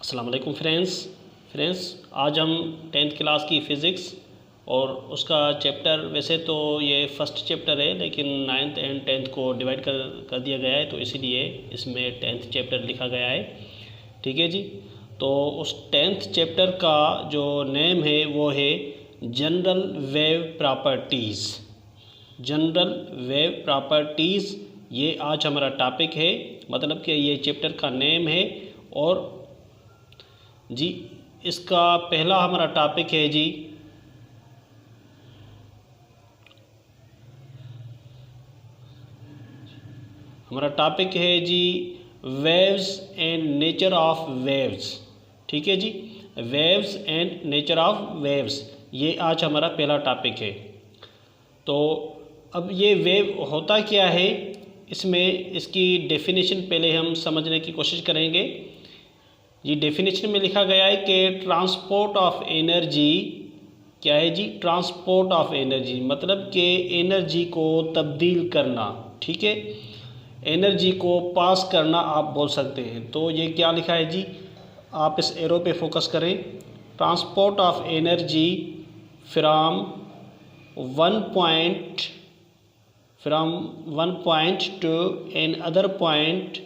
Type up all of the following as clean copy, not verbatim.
अस्सलाम वालेकुम फ्रेंड्स आज हम 10th क्लास की फ़िज़िक्स और उसका चैप्टर, वैसे तो ये फर्स्ट चैप्टर है लेकिन 9th एंड 10th को डिवाइड कर दिया गया है, तो इसीलिए इसमें 10th चैप्टर लिखा गया है। ठीक है जी। तो उस 10th चैप्टर का जो नेम है वो है general wave properties. General wave properties ये आज हमारा टॉपिक है, मतलब कि ये चैप्टर का नेम है। और जी इसका पहला हमारा टॉपिक है जी waves and nature of waves. ठीक है जी, waves and nature of waves, ये आज हमारा पहला टॉपिक है। तो अब ये वेव होता क्या है, इसमें इसकी डेफिनेशन पहले हम समझने की कोशिश करेंगे। ये डेफिनेशन में लिखा गया है कि ट्रांसपोर्ट ऑफ एनर्जी क्या है जी, ट्रांसपोर्ट ऑफ एनर्जी मतलब कि एनर्जी को तब्दील करना। ठीक है, एनर्जी को पास करना आप बोल सकते हैं। तो ये क्या लिखा है जी, आप इस एरो पे फोकस करें। Transport of energy from one point to another point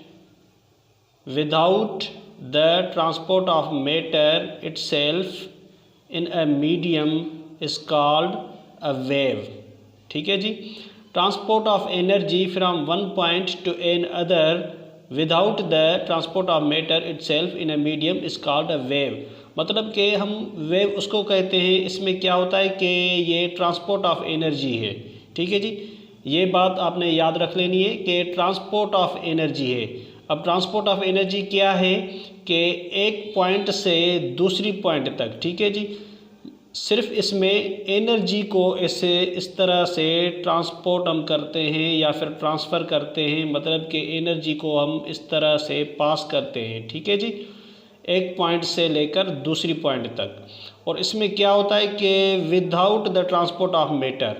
without the transport of matter itself in a medium is called a wave। ठीक है जी, transport of energy from one point to another without the transport of matter itself in a medium is called a wave. मतलब कि हम wave उसको कहते हैं, इसमें क्या होता है कि ये ट्रांसपोर्ट ऑफ एनर्जी है। ठीक है जी, ये बात आपने याद रख लेनी है कि ट्रांसपोर्ट ऑफ एनर्जी है। अब ट्रांसपोर्ट ऑफ एनर्जी क्या है कि एक पॉइंट से दूसरी पॉइंट तक। ठीक है जी, सिर्फ इसमें एनर्जी को ऐसे इस तरह से ट्रांसपोर्ट हम करते हैं या फिर ट्रांसफ़र करते हैं, मतलब कि एनर्जी को हम इस तरह से पास करते हैं। ठीक है जी, एक पॉइंट से लेकर दूसरी पॉइंट तक। और इसमें क्या होता है कि without the transport of matter.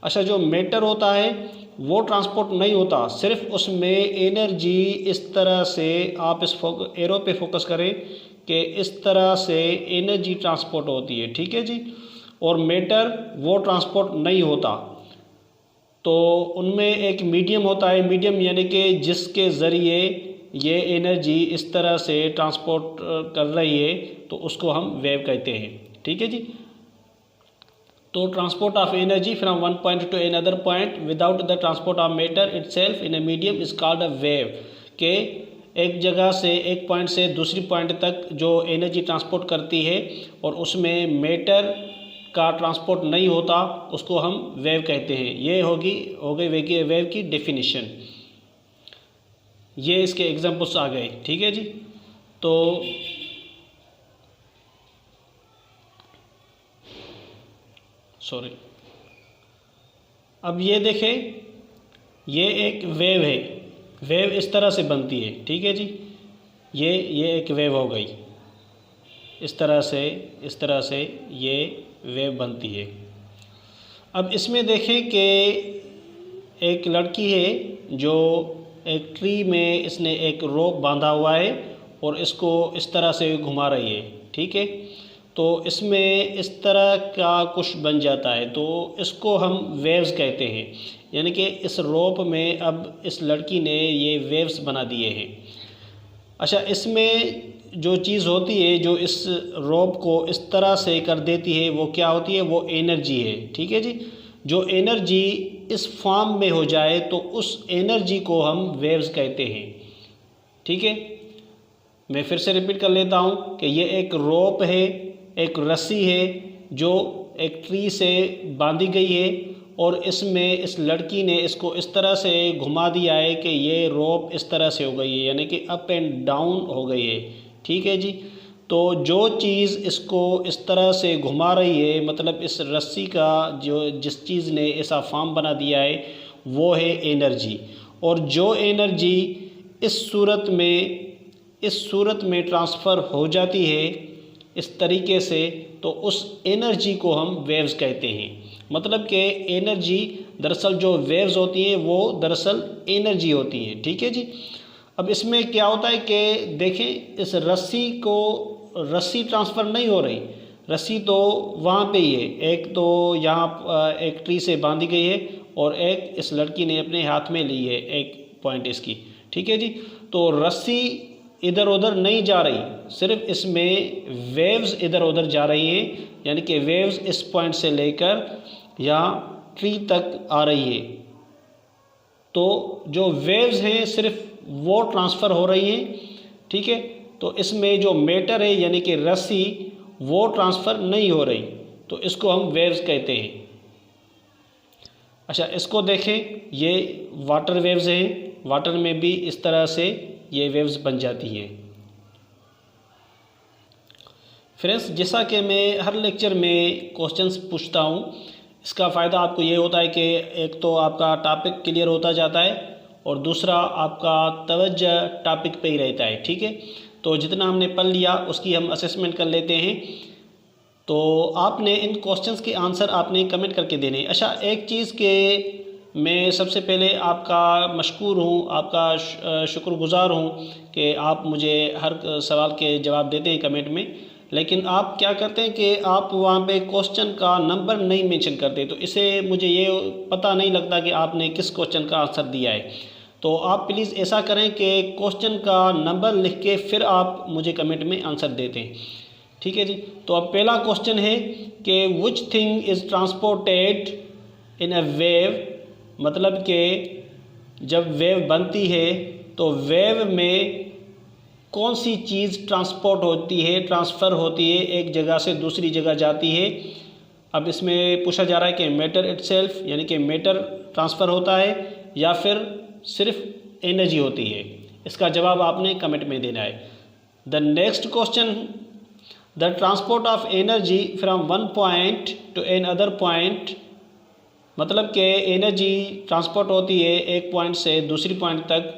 अच्छा, जो मैटर होता है वो ट्रांसपोर्ट नहीं होता, सिर्फ उसमें एनर्जी इस तरह से, आप इस एरो पे फोकस करें कि इस तरह से एनर्जी ट्रांसपोर्ट होती है। ठीक है जी, और मैटर वो ट्रांसपोर्ट नहीं होता। तो उनमें एक मीडियम होता है, मीडियम यानी कि जिसके ज़रिए ये एनर्जी इस तरह से ट्रांसपोर्ट कर रही है, तो उसको हम वेव कहते हैं। ठीक है जी, तो transport of energy from one point to another point without the transport of matter itself in a medium is called a wave. के एक जगह से, एक पॉइंट से दूसरी पॉइंट तक जो एनर्जी ट्रांसपोर्ट करती है और उसमें मैटर का ट्रांसपोर्ट नहीं होता, उसको हम वेव कहते हैं। ये हो गई वेव की डेफिनेशन। ये इसके एग्जांपल्स आ गए। ठीक है जी, तो अब ये देखें, ये एक वेव है, वेव इस तरह से बनती है। ठीक है जी, ये एक वेव हो गई, इस तरह से ये वेव बनती है। अब इसमें देखें कि एक लड़की है जो एक ट्री में इसने एक रोप बांधा हुआ है और इसको इस तरह से घुमा रही है। ठीक है, तो इसमें इस तरह का कुछ बन जाता है, तो इसको हम वेव्स कहते हैं। यानी कि इस रोप में अब इस लड़की ने ये वेव्स बना दिए हैं। अच्छा, इसमें जो चीज़ होती है जो इस रोप को इस तरह से कर देती है, वो क्या होती है, वो एनर्जी है। ठीक है जी, जो एनर्जी इस फॉर्म में हो जाए तो उस एनर्जी को हम वेव्स कहते हैं। ठीक है, मैं फिर से रिपीट कर लेता हूँ कि ये एक रोप है, एक रस्सी है जो एक ट्री से बांधी गई है और इसमें इस लड़की ने इसको इस तरह से घुमा दिया है कि ये रोप इस तरह से हो गई है, यानी कि अप एंड डाउन हो गई है। ठीक है जी, तो जो चीज़ इसको इस तरह से घुमा रही है, मतलब इस रस्सी का जिस चीज़ ने ऐसा फॉर्म बना दिया है, वो है एनर्जी। और जो एनर्जी इस सूरत में ट्रांसफ़र हो जाती है इस तरीके से, तो उस एनर्जी को हम वेव्स कहते हैं। मतलब कि एनर्जी, दरअसल जो वेव्स होती हैं वो दरअसल एनर्जी होती हैं। ठीक है जी, अब इसमें क्या होता है कि देखें, इस रस्सी ट्रांसफ़र नहीं हो रही, रस्सी तो वहाँ पे ही है, एक तो यहाँ एक ट्री से बांधी गई है और एक इस लड़की ने अपने हाथ में ली है, एक पॉइंट इसकी, ठीक है जी। तो रस्सी इधर उधर नहीं जा रही, सिर्फ इसमें वेव्स इधर उधर जा रही हैं, यानी कि वेव्स इस पॉइंट से लेकर यहाँ ट्री तक आ रही है। तो जो वेव्स हैं सिर्फ वो ट्रांसफ़र हो रही हैं, ठीक है। तो इसमें जो मैटर है यानी कि रस्सी वो ट्रांसफ़र नहीं हो रही, तो इसको हम वेव्स कहते हैं। अच्छा, इसको देखें, ये वाटर वेव्स हैं, वाटर में भी इस तरह से ये वेव्स बन जाती हैं। फ्रेंड्स, जैसा कि मैं हर लेक्चर में क्वेश्चंस पूछता हूँ, इसका फ़ायदा आपको ये होता है कि एक तो आपका टॉपिक क्लियर होता जाता है और दूसरा आपका तवज्जो टॉपिक पे ही रहता है, ठीक है। तो जितना हमने पढ़ लिया उसकी हम असेसमेंट कर लेते हैं। तो आपने इन क्वेश्चंस के आंसर आपने कमेंट करके देने। अच्छा, एक चीज़ के मैं सबसे पहले आपका मशकूर हूँ, आपका शुक्रगुज़ार हूँ कि आप मुझे हर सवाल के जवाब देते हैं कमेंट में, लेकिन आप क्या करते हैं कि आप वहाँ पे क्वेश्चन का नंबर नहीं मेंशन करते, तो इससे मुझे ये पता नहीं लगता कि आपने किस क्वेश्चन का आंसर दिया है। तो आप प्लीज़ ऐसा करें कि क्वेश्चन का नंबर लिख के फिर आप मुझे कमेंट में आंसर देते हैं, ठीक है जी। तो अब पहला क्वेश्चन है कि which thing is transported in a wave, मतलब कि जब वेव बनती है तो वेव में कौन सी चीज़ ट्रांसपोर्ट होती है, ट्रांसफ़र होती है, एक जगह से दूसरी जगह जाती है। अब इसमें पूछा जा रहा है कि मैटर इटसेल्फ, यानी कि मैटर ट्रांसफ़र होता है या फिर सिर्फ एनर्जी होती है। इसका जवाब आपने कमेंट में देना है। The next question, the transport of energy from one point to another point, मतलब कि एनर्जी ट्रांसपोर्ट होती है एक पॉइंट से दूसरी पॉइंट तक,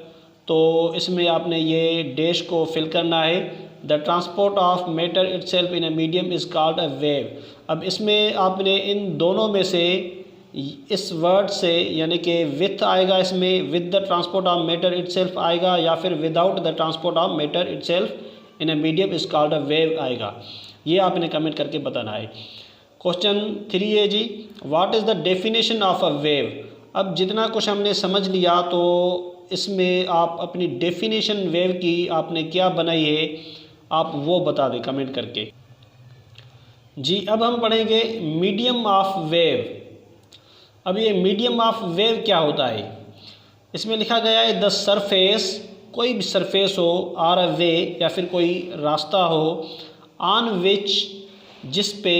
तो इसमें आपने ये डैश को फिल करना है। The transport of matter itself in a medium is called a wave. अब इसमें आपने इन दोनों में से इस वर्ड से, यानी कि विथ आएगा इसमें, with the transport of matter itself आएगा, या फिर without the transport of matter itself in a medium is called a wave आएगा। ये आपने कमेंट करके बताना है। क्वेश्चन 3 है जी, what is the definition of a wave. अब जितना कुछ हमने समझ लिया तो इसमें आप अपनी डेफिनेशन वेव की आपने क्या बनाई है आप वो बता दें कमेंट करके जी। अब हम पढ़ेंगे मीडियम ऑफ वेव। अब ये मीडियम ऑफ वेव क्या होता है, इसमें लिखा गया है द सरफेस, कोई भी सरफेस हो, आर अ वे, या फिर कोई रास्ता हो, ऑन विच, जिस पे,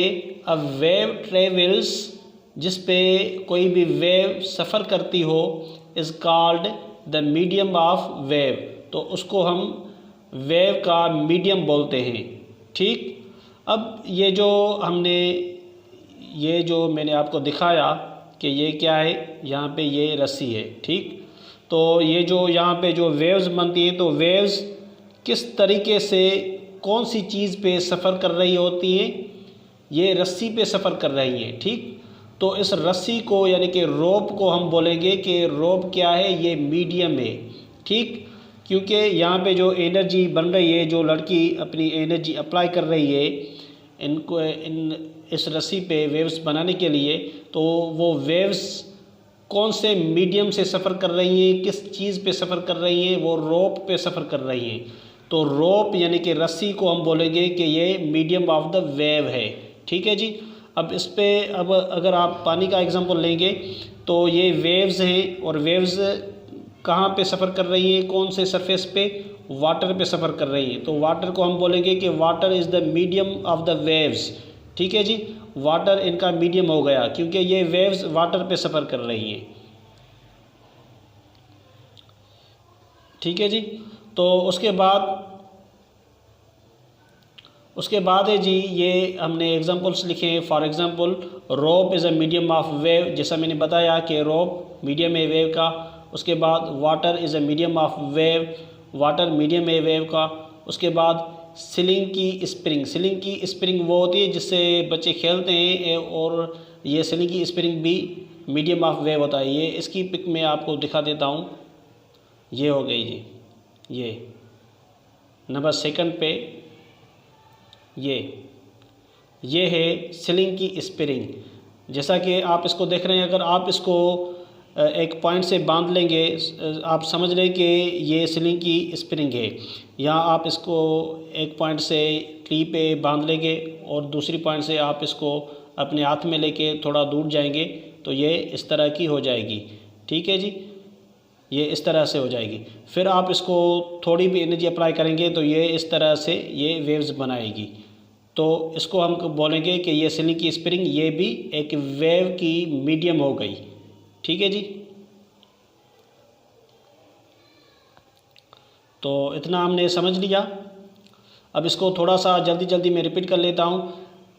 अ वेव ट्रेवल्स, जिस पे कोई भी वेव सफ़र करती हो, is called the medium of wave, तो उसको हम वेव का मीडियम बोलते हैं, ठीक। अब ये जो मैंने आपको दिखाया कि ये क्या है, यहाँ पे ये रस्सी है, ठीक। तो ये जो यहाँ पे जो वेव्स बनती हैं, तो वेव्स किस तरीके से कौन सी चीज़ पे सफ़र कर रही होती हैं, ये रस्सी पे सफ़र कर रही हैं, ठीक। तो इस रस्सी को यानी कि रोप को हम बोलेंगे कि रोप क्या है, ये मीडियम है, ठीक। क्योंकि यहाँ पे जो एनर्जी बन रही है, जो लड़की अपनी एनर्जी अप्लाई कर रही है इस रस्सी पे वेव्स बनाने के लिए, तो वो वेव्स कौन से मीडियम से सफ़र कर रही हैं, किस चीज़ पे सफ़र कर रही हैं, वो रोप पे सफ़र कर रही हैं। तो रोप यानी कि रस्सी को हम बोलेंगे कि ये मीडियम ऑफ द वेव है, ठीक है जी। अब इस पे अब अगर आप पानी का एग्जांपल लेंगे तो ये वेव्स हैं, और वेव्स कहाँ पे सफ़र कर रही हैं, कौन से सरफेस पे, वाटर पे सफ़र कर रही हैं। तो वाटर को हम बोलेंगे कि water is the medium of the waves, ठीक है जी। वाटर इनका मीडियम हो गया क्योंकि ये वेव्स वाटर पे सफ़र कर रही हैं, ठीक है जी। तो उसके बाद है जी, ये हमने एग्जांपल्स लिखे हैं। For example, rope is a medium of wave, जैसा मैंने बताया कि रोप मीडियम है वेव का। उसके बाद water is a medium of wave, water medium है वेव का। उसके बाद सीलिंग की स्प्रिंग वो होती है जिससे बच्चे खेलते हैं, और ये सीलिंग की स्प्रिंग भी मीडियम ऑफ वेव होता है। ये इसकी पिक में आपको दिखा देता हूँ, ये हो गई जी, ये नंबर सेकंड पे ये है सीलिंग की स्प्रिंग। जैसा कि आप इसको देख रहे हैं, अगर आप इसको एक पॉइंट से बांध लेंगे, आप समझ लें कि ये सीलिंग की स्प्रिंग है। यहाँ आप इसको एक पॉइंट से ट्री पे बांध लेंगे और दूसरी पॉइंट से आप इसको अपने हाथ में लेके थोड़ा दूर जाएंगे तो ये इस तरह की हो जाएगी। ठीक है जी, ये इस तरह से हो जाएगी। फिर आप इसको थोड़ी भी एनर्जी अप्लाई करेंगे तो ये इस तरह से ये वेव्स बनाएगी। तो इसको हम बोलेंगे कि ये सीलिंग की स्प्रिंग ये भी एक वेव की मीडियम हो गई। ठीक है जी, तो इतना हमने समझ लिया। अब इसको थोड़ा सा जल्दी जल्दी मैं रिपीट कर लेता हूँ।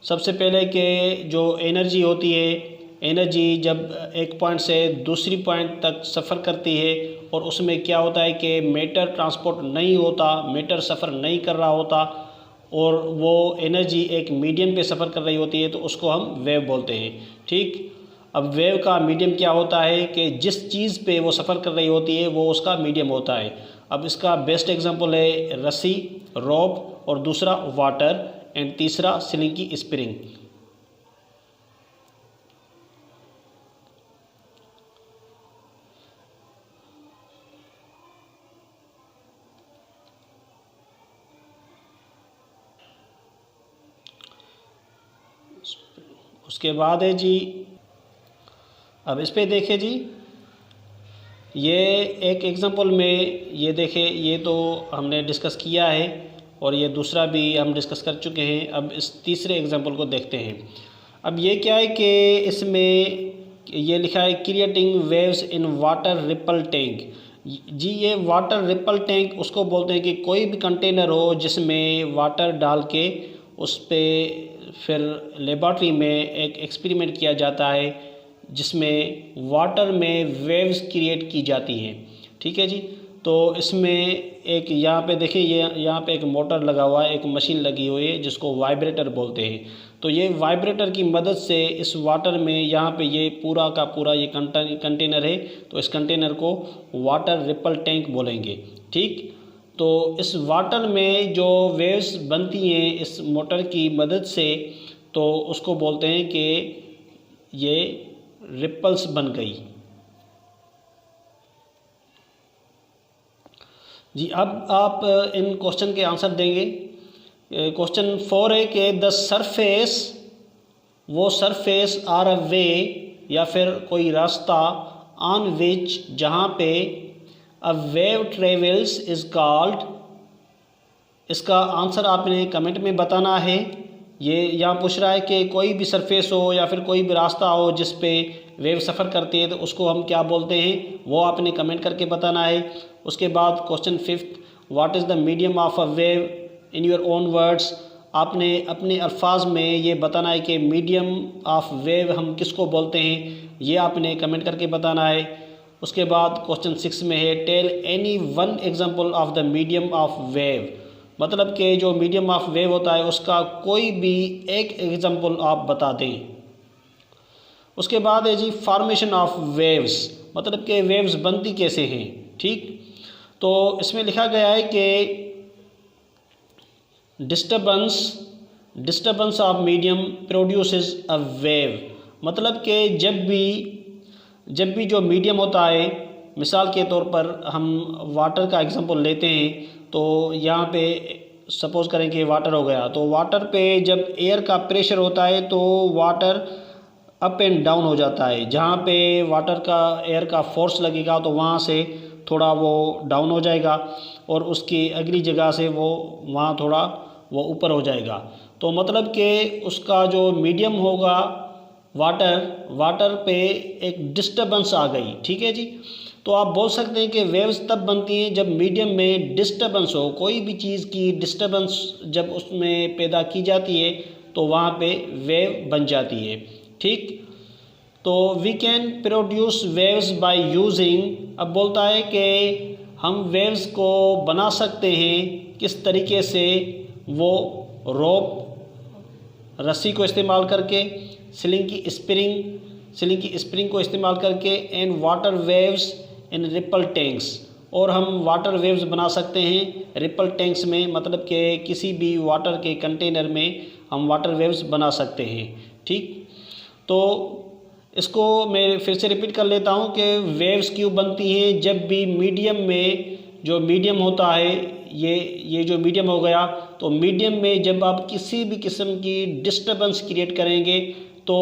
सबसे पहले कि जो एनर्जी होती है, एनर्जी जब एक पॉइंट से दूसरी पॉइंट तक सफ़र करती है और उसमें क्या होता है कि मैटर ट्रांसपोर्ट नहीं होता, मैटर सफ़र नहीं कर रहा होता और वो एनर्जी एक मीडियम पे सफ़र कर रही होती है, तो उसको हम वेव बोलते हैं। ठीक, अब वेव का मीडियम क्या होता है कि जिस चीज़ पे वो सफ़र कर रही होती है वो उसका मीडियम होता है। अब इसका बेस्ट एग्जांपल है रस्सी, रोप, और दूसरा वाटर, एंड तीसरा सीलिंग की स्प्रिंग। उसके बाद है जी, अब इस पे देखें जी, ये एक एग्जांपल में ये देखें, ये तो हमने डिस्कस किया है और ये दूसरा भी हम डिस्कस कर चुके हैं। अब इस तीसरे एग्जांपल को देखते हैं। अब ये क्या है कि इसमें ये लिखा है creating waves in water ripple tank. जी, ये वाटर रिपल टैंक उसको बोलते हैं कि कोई भी कंटेनर हो जिसमें वाटर डाल के उस पर फिर लेबॉर्ट्री में एक एक्सपेरिमेंट किया जाता है जिसमें वाटर में वेव्स क्रिएट की जाती हैं। ठीक है जी, तो इसमें एक यहाँ पे देखिए, ये यहाँ पे एक मोटर लगा हुआ है, एक मशीन लगी हुई है जिसको वाइब्रेटर बोलते हैं। तो ये वाइब्रेटर की मदद से इस वाटर में, यहाँ पे ये पूरा का पूरा ये कंटेनर है, तो इस कंटेनर को वाटर रिपल टैंक बोलेंगे। ठीक, तो इस वाटर में जो वेव्स बनती हैं इस मोटर की मदद से, तो उसको बोलते हैं कि ये रिपल्स बन गई। जी, अब आप इन क्वेश्चन के आंसर देंगे। क्वेश्चन 4 है कि द सरफेस, वो सरफेस आर अ वे या फिर कोई रास्ता, ऑन विच, जहाँ पे a wave travels is called. इसका आंसर आपने कमेंट में बताना है। ये यहाँ पूछ रहा है कि कोई भी सरफेस हो या फिर कोई भी रास्ता हो जिस पे वेव सफ़र करती है तो उसको हम क्या बोलते हैं, वो आपने कमेंट करके बताना है। उसके बाद question 5, what is the medium of a wave in your own words. आपने अपने अल्फाज में ये बताना है कि मीडियम ऑफ वेव हम किसको बोलते हैं, ये आपने कमेंट करके बताना है। उसके बाद क्वेश्चन 6 में है tell any one example of the medium of wave. मतलब कि जो मीडियम ऑफ वेव होता है उसका कोई भी एक एग्जांपल आप बता दें। उसके बाद है जी फॉर्मेशन ऑफ वेव्स, मतलब कि वेव्स बनती कैसे हैं। ठीक, तो इसमें लिखा गया है कि disturbance of medium produces a wave. मतलब कि जब भी जो मीडियम होता है, मिसाल के तौर पर हम वाटर का एग्जांपल लेते हैं, तो यहाँ पे सपोज़ करें कि वाटर हो गया, तो वाटर पे जब एयर का प्रेशर होता है तो वाटर अप एंड डाउन हो जाता है। जहाँ पे वाटर का एयर का फोर्स लगेगा तो वहाँ से थोड़ा वो डाउन हो जाएगा और उसकी अगली जगह से वो वहाँ थोड़ा वो ऊपर हो जाएगा। तो मतलब कि उसका जो मीडियम होगा वाटर पे एक डिस्टर्बेंस आ गई। ठीक है जी, तो आप बोल सकते हैं कि वेव्स तब बनती हैं जब मीडियम में डिस्टर्बेंस हो। कोई भी चीज़ की डिस्टर्बेंस जब उसमें पैदा की जाती है तो वहाँ पे वेव बन जाती है। ठीक, तो we can produce waves by using. अब बोलता है कि हम वेव्स को बना सकते हैं किस तरीके से, वो रोप, रस्सी को इस्तेमाल करके, सीलिंग की स्प्रिंग को इस्तेमाल करके, and water waves in ripple tanks, और हम वाटर वेव्स बना सकते हैं रिपल टैंक्स में, मतलब कि किसी भी वाटर के कंटेनर में हम वाटर वेव्स बना सकते हैं। ठीक, तो इसको मैं फिर से रिपीट कर लेता हूँ कि वेव्स क्यों बनती हैं। जब भी मीडियम में, जो मीडियम होता है, ये जो मीडियम हो गया, तो मीडियम में जब आप किसी भी किस्म की डिस्टर्बेंस क्रिएट करेंगे तो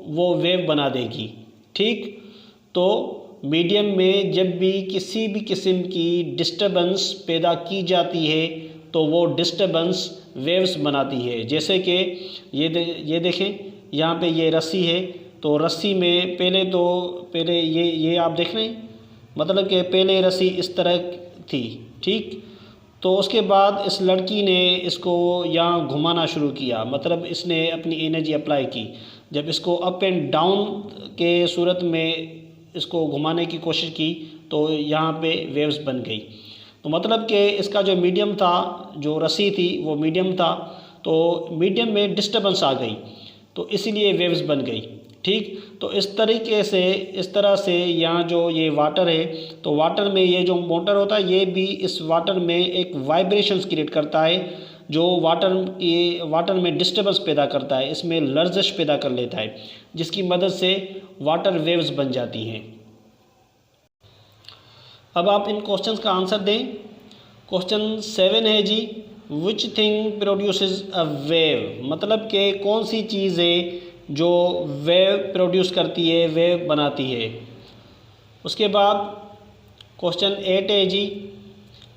वो वेव बना देगी। ठीक, तो मीडियम में जब भी किसी भी किस्म की डिस्टर्बेंस पैदा की जाती है तो वो डिस्टर्बेंस वेव्स बनाती है। जैसे कि ये देखें, यहाँ पे ये रस्सी है, तो रस्सी में पहले ये आप देख रहे हैं, मतलब कि पहले रस्सी इस तरह थी। ठीक, तो उसके बाद इस लड़की ने इसको यहाँ घुमाना शुरू किया, मतलब इसने अपनी एनर्जी अप्लाई की। जब इसको अप एंड डाउन के सूरत में इसको घुमाने की कोशिश की तो यहाँ पे वेव्स बन गई। तो मतलब कि इसका जो मीडियम था, जो रस्सी थी वो मीडियम था, तो मीडियम में डिस्टर्बेंस आ गई तो इसीलिए वेव्स बन गई। ठीक, तो इस तरह से यहाँ जो ये वाटर है, तो वाटर में ये जो मोटर होता है ये भी इस वाटर में एक वाइब्रेशंस क्रिएट करता है जो वाटर में डिस्टर्बेंस पैदा करता है, इसमें लर्जिश पैदा कर लेता है, जिसकी मदद से वाटर वेव्स बन जाती हैं। अब आप इन क्वेश्चंस का आंसर दें। क्वेश्चन 7 है जी, which thing produces a wave, मतलब कि कौन सी चीज़ है जो वेव प्रोड्यूस करती है, वेव बनाती है। उसके बाद क्वेश्चन 8 है जी,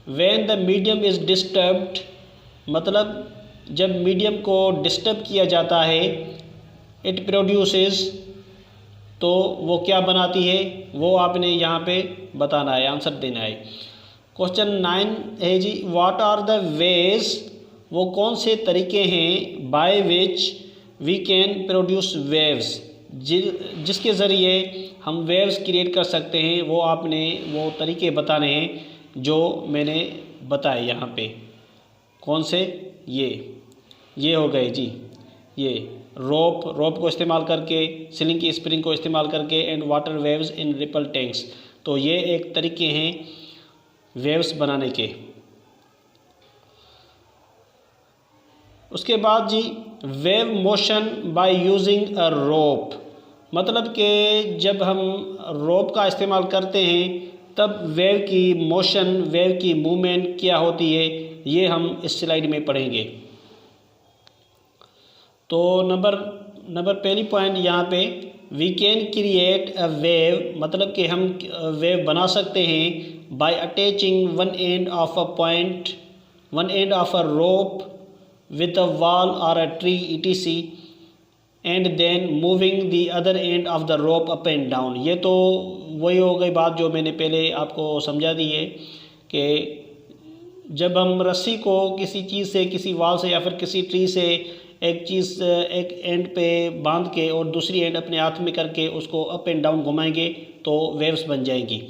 when the medium is disturbed, मतलब जब मीडियम को डिस्टर्ब किया जाता है, इट प्रोड्यूसेस, तो वो क्या बनाती है, वो आपने यहाँ पे बताना है, आंसर देना है। क्वेश्चन 9 है जी, व्हाट आर द वेज, वो कौन से तरीके हैं by which we can produce waves, जिसके ज़रिए हम वेव्स क्रिएट कर सकते हैं, वो आपने वो तरीके बताने हैं जो मैंने बताए यहाँ पे। कौन से, ये हो गए जी, ये रोप को इस्तेमाल करके, सीलिंग की स्प्रिंग को इस्तेमाल करके, and water waves in ripple tanks, तो ये एक तरीके हैं वेव्स बनाने के। उसके बाद जी, wave motion by using a rope, मतलब कि जब हम रोप का इस्तेमाल करते हैं तब वेव की मोशन, वेव की मूवमेंट क्या होती है, ये हम इस स्लाइड में पढ़ेंगे। तो नंबर पहली पॉइंट यहाँ पे, we can create a wave, मतलब कि हम वेव बना सकते हैं by attaching one end of a rope with a wall or a tree etc and then moving the other end of the rope up and down। ये तो वही हो गई बात जो मैंने पहले आपको समझा दी है कि जब हम रस्सी को किसी चीज़ से, किसी वाल से या फिर किसी ट्री से एक एंड पे बांध के और दूसरी एंड अपने हाथ में करके उसको अप एंड डाउन घुमाएंगे तो वेव्स बन जाएंगी।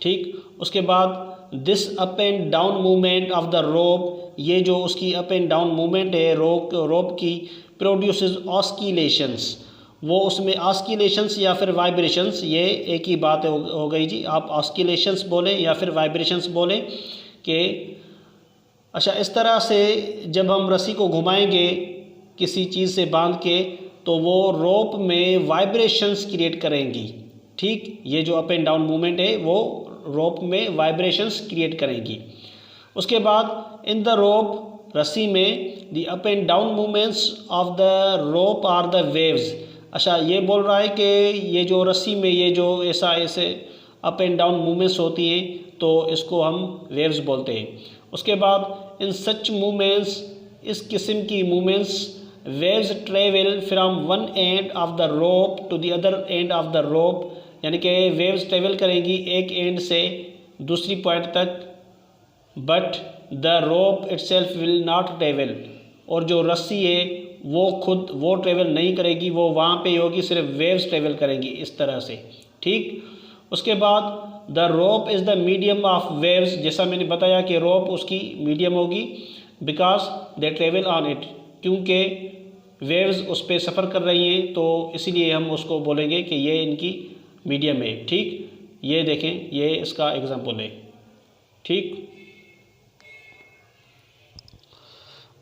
ठीक, उसके बाद this up and down movement of the रोप, ये जो उसकी अप एंड डाउन मूवमेंट है रोप की, प्रोड्यूसेस ऑस्किलेशंस, वो उसमें ऑस्किलेशंस या फिर वाइब्रेशंस, ये एक ही बात हो गई जी। आप ऑस्किलेशंस बोलें या फिर वाइब्रेशंस बोलें कि अच्छा, इस तरह से जब हम रस्सी को घुमाएंगे किसी चीज़ से बांध के तो वो रोप में वाइब्रेशंस क्रिएट करेंगी। ठीक, ये जो अप एंड डाउन मूवमेंट है वो रोप में वाइब्रेशंस क्रिएट करेंगी। उसके बाद इन द रोप, रस्सी में, the up and down movements of the rope are the waves. अच्छा, ये बोल रहा है कि ये जो रस्सी में ये जो ऐसे अप एंड डाउन मूवमेंट्स होती हैं तो इसको हम वेव्स बोलते हैं। उसके बाद इन सच मूवमेंट्स, इस किस्म की movements, waves travel from one end of the rope to the other end of the rope, यानी कि वेव्स ट्रेवल करेंगी एक एंड से दूसरी पॉइंट तक, but the rope itself will not travel, और जो रस्सी है वो ट्रेवल नहीं करेगी, वो वहाँ पे होगी, सिर्फ वेव्स ट्रेवल करेंगी इस तरह से। ठीक, उसके बाद the rope is the medium of waves, जैसा मैंने बताया कि रोप उसकी मीडियम होगी, because they travel on it, क्योंकि वेव्स उस पर सफ़र कर रही हैं तो इसीलिए हम उसको बोलेंगे कि ये इनकी मीडियम है। ठीक, ये देखें, ये इसका एग्जाम्पल है। ठीक।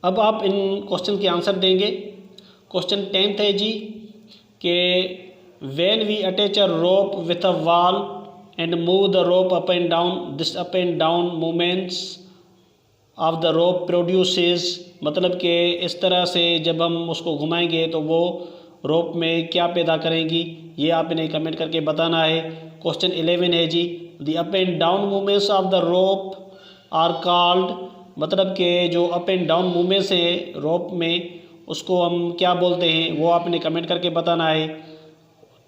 अब आप इन क्वेश्चन के आंसर देंगे। क्वेश्चन 10th है जी कि when we attach a rope with a wall and move the rope up and down, this up and down movements of the rope produces, मतलब कि इस तरह से जब हम उसको घुमाएंगे तो वो रोप में क्या पैदा करेंगी, ये आपने कमेंट करके बताना है। क्वेश्चन 11 है जी the up and down movements of the rope are called, मतलब कि जो अप एंड डाउन मूवमेंट्स हैं रोप में उसको हम क्या बोलते हैं, वो आपने कमेंट करके बताना है।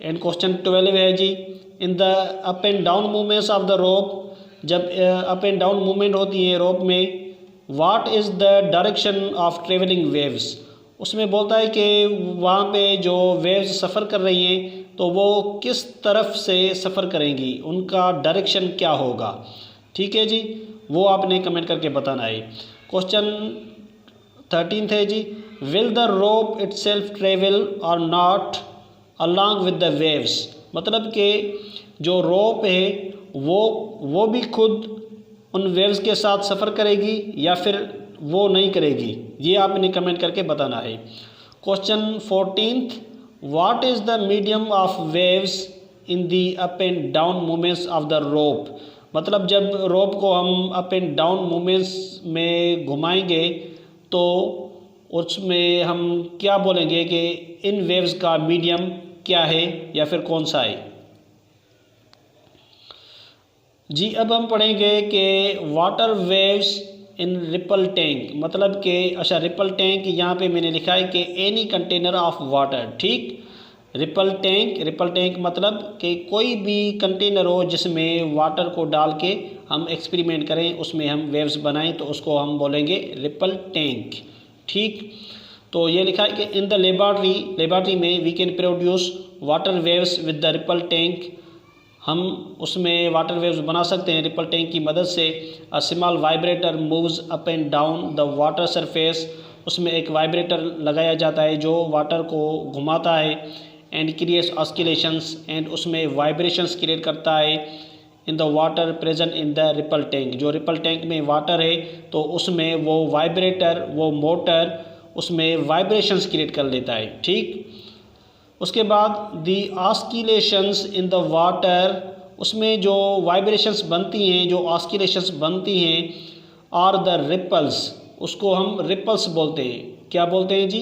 एंड क्वेश्चन 12 है जी in the up and down movements of the rope, जब अप एंड डाउन मूवमेंट होती है रोप में, what is the direction of travelling waves, उसमें बोलता है कि वहाँ पे जो वेव्स सफ़र कर रही हैं तो वो किस तरफ से सफ़र करेंगी, उनका डायरेक्शन क्या होगा। ठीक है जी, वो आपने कमेंट करके बताना है। क्वेश्चन 13 है जी will the rope itself travel और not along with the waves, मतलब कि जो रोप है वो भी खुद उन वेव्स के साथ सफ़र करेगी या फिर वो नहीं करेगी, ये आपने कमेंट करके बताना है। Question 14 what is the medium of waves in the up and down movements of the रोप, मतलब जब रोप को हम अप एंड डाउन मूवमेंट्स में घुमाएंगे तो उसमें हम क्या बोलेंगे कि इन वेव्स का मीडियम क्या है या फिर कौन सा है। जी अब हम पढ़ेंगे कि water waves in ripple tank, मतलब कि अच्छा रिपल टैंक यहाँ पे मैंने लिखा है कि एनी कंटेनर ऑफ वाटर, ठीक। रिपल टैंक मतलब कि कोई भी कंटेनर हो जिसमें वाटर को डाल के हम एक्सपेरिमेंट करें, उसमें हम वेव्स बनाएं तो उसको हम बोलेंगे रिपल टैंक, ठीक। तो ये लिखा है कि इन द लेबॉर्ट्री में we can produce water waves with the ripple tank, हम उसमें वाटर वेव्स बना सकते हैं रिपल टैंक की मदद से। A small vibrator moves up and down the water surface, उसमें एक वाइब्रेटर लगाया जाता है जो वाटर को घुमाता है। एंड क्रिएट्स ऑस्किलेशंस, एंड उसमें वाइब्रेशंस क्रिएट करता है इन the water present in the ripple tank, जो रिपल टैंक में वाटर है तो उसमें वो वाइब्रेटर, वो मोटर उसमें वाइब्रेशंस क्रिएट कर लेता है, ठीक। उसके बाद दी ऑस्किलेशंस इन द वाटर, उसमें जो वाइब्रेशंस बनती हैं, जो ऑस्किलेशंस बनती हैं, और द रिपल्स, उसको हम रिपल्स बोलते हैं। क्या बोलते हैं जी?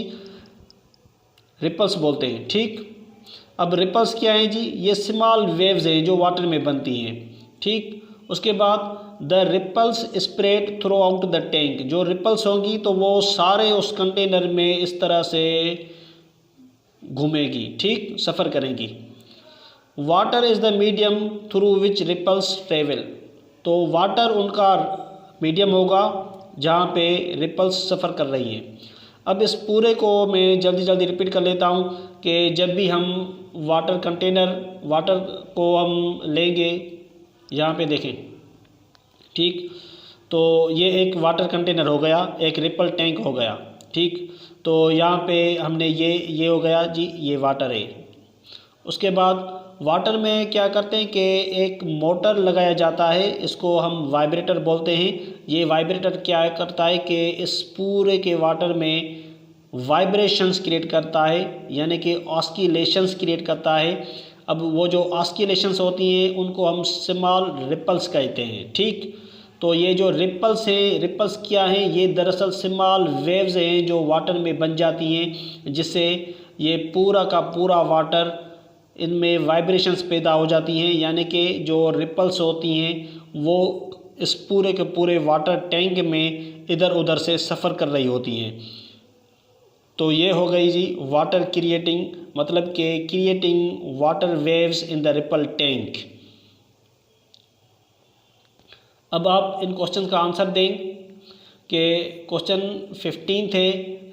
रिपल्स बोलते हैं, ठीक। अब रिपल्स क्या हैं जी? ये स्मॉल वेव्स हैं जो वाटर में बनती हैं, ठीक। उसके बाद the ripples spread throughout the tank, जो रिपल्स होंगी तो वो सारे उस कंटेनर में इस तरह से घूमेगी, ठीक, सफ़र करेंगी। Water is the medium through which ripples travel, तो वाटर उनका मीडियम होगा जहाँ पे रिपल्स सफ़र कर रही हैं। अब इस पूरे को मैं जल्दी जल्दी रिपीट कर लेता हूँ कि जब भी हम वाटर को हम लेंगे, यहाँ पे देखें, ठीक, तो ये एक वाटर कंटेनर हो गया, एक रिपल टैंक हो गया, ठीक। तो यहाँ पे हमने ये हो गया जी, ये वाटर है। उसके बाद वाटर में क्या करते हैं कि एक मोटर लगाया जाता है, इसको हम वाइब्रेटर बोलते हैं। ये वाइब्रेटर क्या करता है कि इस पूरे के वाटर में वाइब्रेशंस क्रिएट करता है, यानी कि ऑस्किलेशंस क्रिएट करता है। अब वो जो ऑस्किलेशंस होती हैं उनको हम स्मॉल रिपल्स कहते हैं, ठीक। तो ये जो रिपल्स हैं, रिपल्स क्या हैं? ये दरअसल स्मॉल वेव्स हैं जो वाटर में बन जाती हैं, जिससे ये पूरा का पूरा वाटर, इनमें वाइब्रेशंस पैदा हो जाती हैं, यानी कि जो रिपल्स होती हैं वो इस पूरे के पूरे वाटर टैंक में इधर उधर से सफ़र कर रही होती हैं। तो ये हो गई जी वाटर क्रिएटिंग, मतलब कि creating water waves in the ripple tank. अब आप इन क्वेश्चन का आंसर दें कि क्वेश्चन 15 थे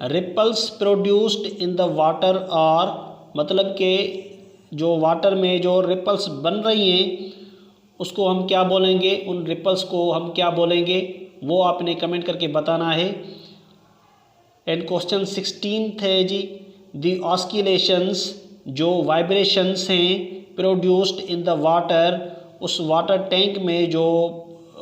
ripples produced in the water are, मतलब कि जो वाटर में जो रिपल्स बन रही हैं उसको हम क्या बोलेंगे, उन रिपल्स को हम क्या बोलेंगे, वो आपने कमेंट करके बताना है। एंड क्वेश्चन 16 थे जी द ऑस्किलेशंस, जो वाइब्रेशंस हैं प्रोड्यूस्ड इन द वाटर, उस वाटर टैंक में जो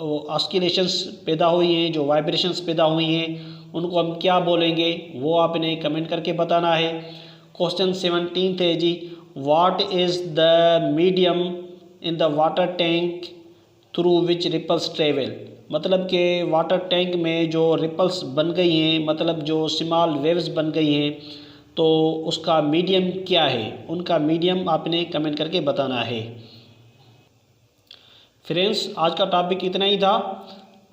ऑस्किलेशंस पैदा हुई हैं, जो वाइब्रेशंस पैदा हुई हैं, उनको हम क्या बोलेंगे वो आपने कमेंट करके बताना है। क्वेश्चन 17 है जी, what is the medium in the water tank through which ripples travel. मतलब कि वाटर टैंक में जो रिपल्स बन गई हैं, मतलब जो स्मॉल वेव्स बन गई हैं, तो उसका मीडियम क्या है, उनका मीडियम आपने कमेंट करके बताना है। फ्रेंड्स, आज का टॉपिक इतना ही था।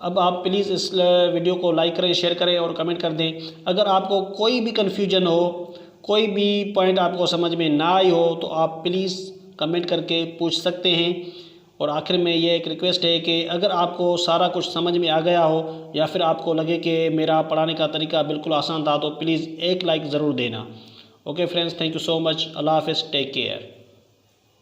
अब आप प्लीज़ इस वीडियो को लाइक करें, शेयर करें और कमेंट कर दें। अगर आपको कोई भी कन्फ्यूजन हो, कोई भी पॉइंट आपको समझ में ना आई हो, तो आप प्लीज़ कमेंट करके पूछ सकते हैं। और आखिर में ये एक रिक्वेस्ट है कि अगर आपको सारा कुछ समझ में आ गया हो या फिर आपको लगे कि मेरा पढ़ाने का तरीका बिल्कुल आसान था, तो प्लीज़ एक लाइक ज़रूर देना। Okay friends, thank you so much. अल्लाह हाफ़िज़, टेक केयर।